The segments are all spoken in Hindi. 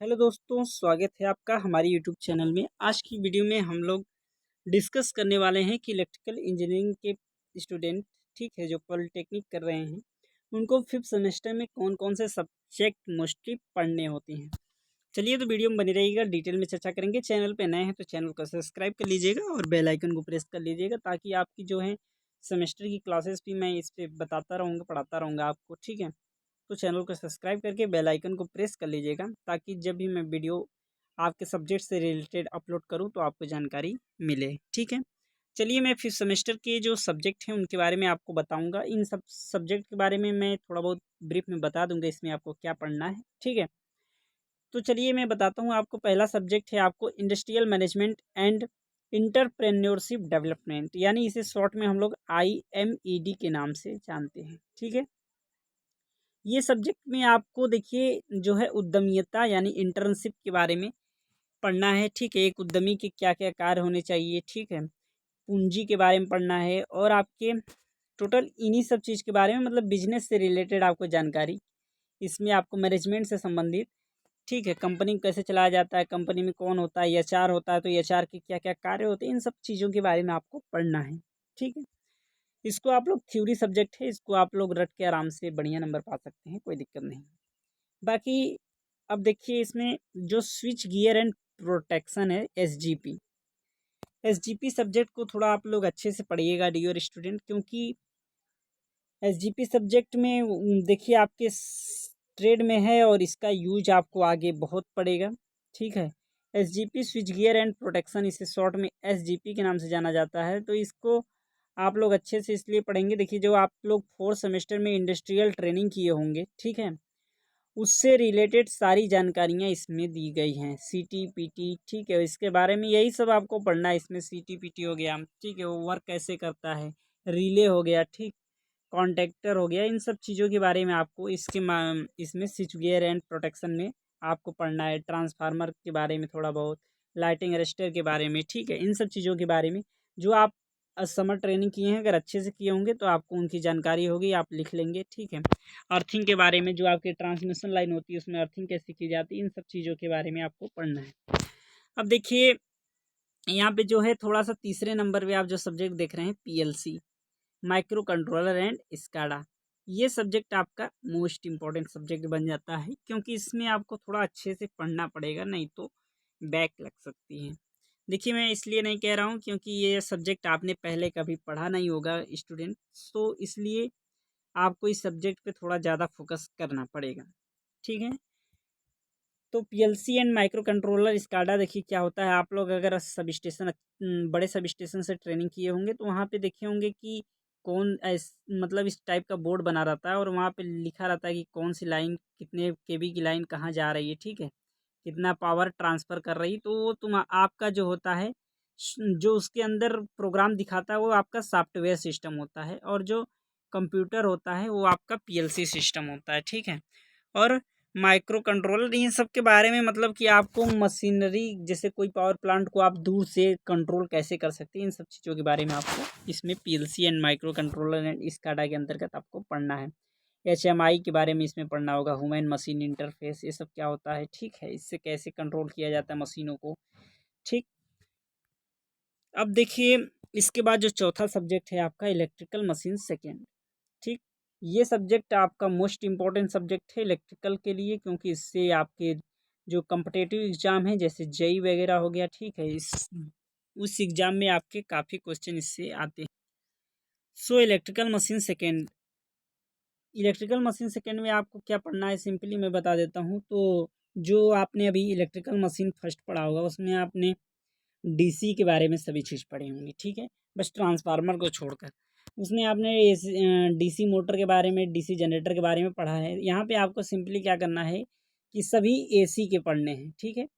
हेलो दोस्तों, स्वागत है आपका हमारे यूट्यूब चैनल में। आज की वीडियो में हम लोग डिस्कस करने वाले हैं कि इलेक्ट्रिकल इंजीनियरिंग के स्टूडेंट, ठीक है, जो पॉलिटेक्निक कर रहे हैं, उनको फिफ्थ सेमेस्टर में कौन कौन से सब्जेक्ट मोस्टली पढ़ने होते हैं। चलिए तो वीडियो में बनी रहिएगा, डिटेल में चर्चा करेंगे। चैनल पे नए हैं तो चैनल को सब्सक्राइब कर लीजिएगा और बेल आइकन को प्रेस कर लीजिएगा, ताकि आपकी जो है सेमेस्टर की क्लासेस भी मैं इस पर बताता रहूँगा, पढ़ाता रहूँगा आपको, ठीक है। तो चैनल को सब्सक्राइब करके बेल आइकन को प्रेस कर लीजिएगा, ताकि जब भी मैं वीडियो आपके सब्जेक्ट से रिलेटेड अपलोड करूं तो आपको जानकारी मिले, ठीक है। चलिए मैं फिफ्थ सेमेस्टर के जो सब्जेक्ट हैं उनके बारे में आपको बताऊंगा। इन सब सब्जेक्ट के बारे में मैं थोड़ा बहुत ब्रीफ में बता दूंगा, इसमें आपको क्या पढ़ना है, ठीक है। तो चलिए मैं बताता हूँ आपको। पहला सब्जेक्ट है आपको industrial management and entrepreneurship development, यानी इसे शॉर्ट में हम लोग IMED के नाम से जानते हैं, ठीक है। ये सब्जेक्ट में आपको देखिए जो है उद्यमियता यानी इंटर्नशिप के बारे में पढ़ना है, ठीक है। एक उद्यमी के क्या क्या कार्य होने चाहिए, ठीक है। पूंजी के बारे में पढ़ना है, और आपके टोटल इन्हीं सब चीज़ के बारे में, मतलब बिजनेस से रिलेटेड आपको जानकारी इसमें आपको मैनेजमेंट से संबंधित, ठीक है। कंपनी को कैसे चलाया जाता है, कंपनी में कौन होता है, HR होता है तो HR के क्या क्या कार्य होते हैं, इन सब चीज़ों के बारे में आपको पढ़ना है, ठीक है। इसको आप लोग थ्योरी सब्जेक्ट है, इसको आप लोग रट के आराम से बढ़िया नंबर पा सकते हैं, कोई दिक्कत नहीं। बाकी अब देखिए इसमें जो स्विच गियर एंड प्रोटेक्शन है, एस जी पी सब्जेक्ट को थोड़ा आप लोग अच्छे से पढ़िएगा डियर स्टूडेंट, क्योंकि SGP सब्जेक्ट में देखिए आपके ट्रेड में है और इसका यूज आपको आगे बहुत पड़ेगा, ठीक है। SGP switch gear and protection, इसे शॉर्ट में SGP के नाम से जाना जाता है। तो इसको आप लोग अच्छे से इसलिए पढ़ेंगे, देखिए जो आप लोग फोर्थ सेमेस्टर में इंडस्ट्रियल ट्रेनिंग किए होंगे, ठीक है, उससे रिलेटेड सारी जानकारियाँ इसमें दी गई हैं। CTPT, ठीक है, इसके बारे में यही सब आपको पढ़ना है। इसमें CTPT हो गया, ठीक है, वो वर्क कैसे करता है, रिले हो गया, ठीक, कॉन्ट्रैक्टर हो गया, इन सब चीज़ों के बारे में आपको इसमें स्विच गियर एंड प्रोटेक्शन में आपको पढ़ना है। ट्रांसफार्मर के बारे में थोड़ा बहुत, लाइटिंग अरेस्टर के बारे में, ठीक है, इन सब चीज़ों के बारे में जो आप समर ट्रेनिंग किए हैं, अगर अच्छे से किए होंगे तो आपको उनकी जानकारी होगी, आप लिख लेंगे, ठीक है। अर्थिंग के बारे में, जो आपकी ट्रांसमिशन लाइन होती है उसमें अर्थिंग कैसे की जाती है, इन सब चीज़ों के बारे में आपको पढ़ना है। अब देखिए यहाँ पे जो है थोड़ा सा तीसरे नंबर पे आप जो सब्जेक्ट देख रहे हैं, PLC, micro controller and SCADA, ये सब्जेक्ट आपका मोस्ट इम्पॉर्टेंट सब्जेक्ट बन जाता है, क्योंकि इसमें आपको थोड़ा अच्छे से पढ़ना पड़ेगा, नहीं तो बैक लग सकती है। देखिए मैं इसलिए नहीं कह रहा हूँ क्योंकि ये सब्जेक्ट आपने पहले कभी पढ़ा नहीं होगा स्टूडेंट, तो इसलिए आपको इस सब्जेक्ट पे थोड़ा ज़्यादा फोकस करना पड़ेगा, ठीक है। तो PLC and micro controller SCADA, देखिए क्या होता है। आप लोग अगर सब स्टेशन, बड़े सब स्टेशन से ट्रेनिंग किए होंगे तो वहाँ पे देखे होंगे कि मतलब इस टाइप का बोर्ड बना रहता है, और वहाँ पे लिखा रहता है कि कौन सी लाइन, कितने केबी की लाइन कहाँ जा रही है, ठीक है, कितना पावर ट्रांसफ़र कर रही। तो वो आपका जो होता है, जो उसके अंदर प्रोग्राम दिखाता है वो आपका सॉफ्टवेयर सिस्टम होता है, और जो कंप्यूटर होता है वो आपका PLC सिस्टम होता है, ठीक है। और माइक्रो कंट्रोलर, इन सब के बारे में मतलब कि आपको मशीनरी, जैसे कोई पावर प्लांट को आप दूर से कंट्रोल कैसे कर सकते हैं, इन सब चीज़ों के बारे में आपको इसमें PLC and micro controller and SCADA के अंतर्गत आपको पढ़ना है। HMI के बारे में इसमें पढ़ना होगा, ह्यूमन मशीन इंटरफेस, ये सब क्या होता है, ठीक है, इससे कैसे कंट्रोल किया जाता है मशीनों को, ठीक। अब देखिए इसके बाद जो चौथा सब्जेक्ट है आपका इलेक्ट्रिकल मशीन सेकेंड, ठीक। ये सब्जेक्ट आपका मोस्ट इम्पॉर्टेंट सब्जेक्ट है इलेक्ट्रिकल के लिए, क्योंकि इससे आपके जो कम्पिटिटिव एग्ज़ाम है जैसे JEE वगैरह हो गया, ठीक है, इस उस एग्ज़ाम में आपके काफ़ी क्वेश्चन इससे आते हैं। सो इलेक्ट्रिकल मशीन सेकेंड में आपको क्या पढ़ना है, सिंपली मैं बता देता हूँ। तो जो आपने अभी इलेक्ट्रिकल मशीन फर्स्ट पढ़ा होगा उसमें आपने DC के बारे में सभी चीज़ पढ़ी होंगी, ठीक है, बस ट्रांसफार्मर को छोड़कर। उसमें आपने DC मोटर के बारे में, DC जनरेटर के बारे में पढ़ा है। यहाँ पे आपको सिंपली क्या करना है कि सभी AC के पढ़ने हैं, ठीक है।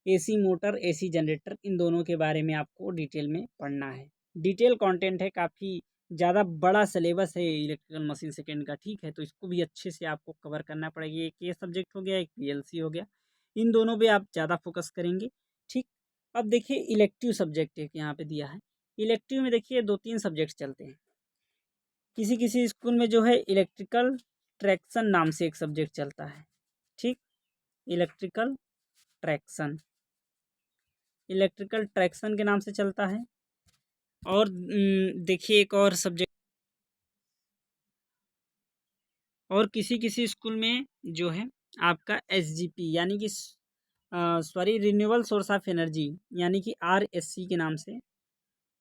AC मोटर, AC जनरेटर, इन दोनों के बारे में आपको डिटेल में पढ़ना है। डिटेल कंटेंट है, काफ़ी ज़्यादा बड़ा सिलेबस है इलेक्ट्रिकल मशीन सेकेंड का, ठीक है। तो इसको भी अच्छे से आपको कवर करना पड़ेगा। एक ये सब्जेक्ट हो गया, एक PLC हो गया, इन दोनों पे आप ज़्यादा फोकस करेंगे, ठीक। अब देखिए इलेक्टिव सब्जेक्ट एक यहाँ पे दिया है। इलेक्टिव में देखिए 2-3 सब्जेक्ट चलते हैं। किसी किसी स्कूल में जो है इलेक्ट्रिकल ट्रैक्शन नाम से एक सब्जेक्ट चलता है, ठीक, इलेक्ट्रिकल ट्रैक्शन, इलेक्ट्रिकल ट्रैक्शन के नाम से चलता है। और देखिए एक और सब्जेक्ट, और किसी किसी स्कूल में जो है आपका एसजीपी यानी कि sorry renewable source of energy यानी कि आरएससी के नाम से,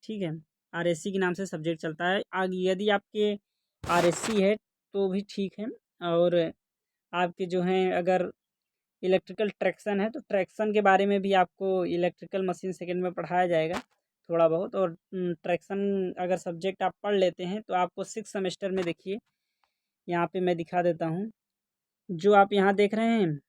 ठीक है, आरएससी के नाम से सब्जेक्ट चलता है। आगे यदि आपके आरएससी है तो भी ठीक है, और आपके जो हैं अगर इलेक्ट्रिकल ट्रैक्शन है तो ट्रैक्शन के बारे में भी आपको इलेक्ट्रिकल मशीन सेकंड में पढ़ाया जाएगा थोड़ा बहुत। और ट्रैक्शन अगर सब्जेक्ट आप पढ़ लेते हैं तो आपको 6 सेमेस्टर में, देखिए यहाँ पे मैं दिखा देता हूँ, जो आप यहाँ देख रहे हैं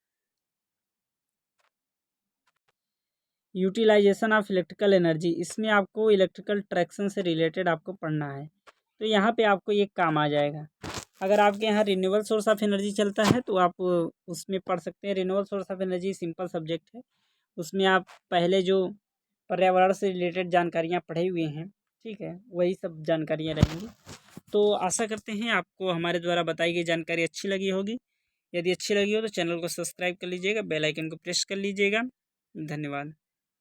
यूटिलाइजेशन ऑफ इलेक्ट्रिकल एनर्जी, इसमें आपको इलेक्ट्रिकल ट्रैक्शन से रिलेटेड आपको पढ़ना है। तो यहाँ पे आपको ये काम आ जाएगा। अगर आपके यहाँ रिन्यूएबल सोर्स ऑफ एनर्जी चलता है तो आप उसमें पढ़ सकते हैं। Renewable source of energy simple subject है, उसमें आप पहले जो पर्यावरण से रिलेटेड जानकारियाँ पढ़े हुए हैं, ठीक है, वही सब जानकारियाँ रहेंगी। तो आशा करते हैं आपको हमारे द्वारा बताई गई जानकारी अच्छी लगी होगी। यदि अच्छी लगी हो तो चैनल को सब्सक्राइब कर लीजिएगा, बेल आइकन को प्रेस कर लीजिएगा। धन्यवाद।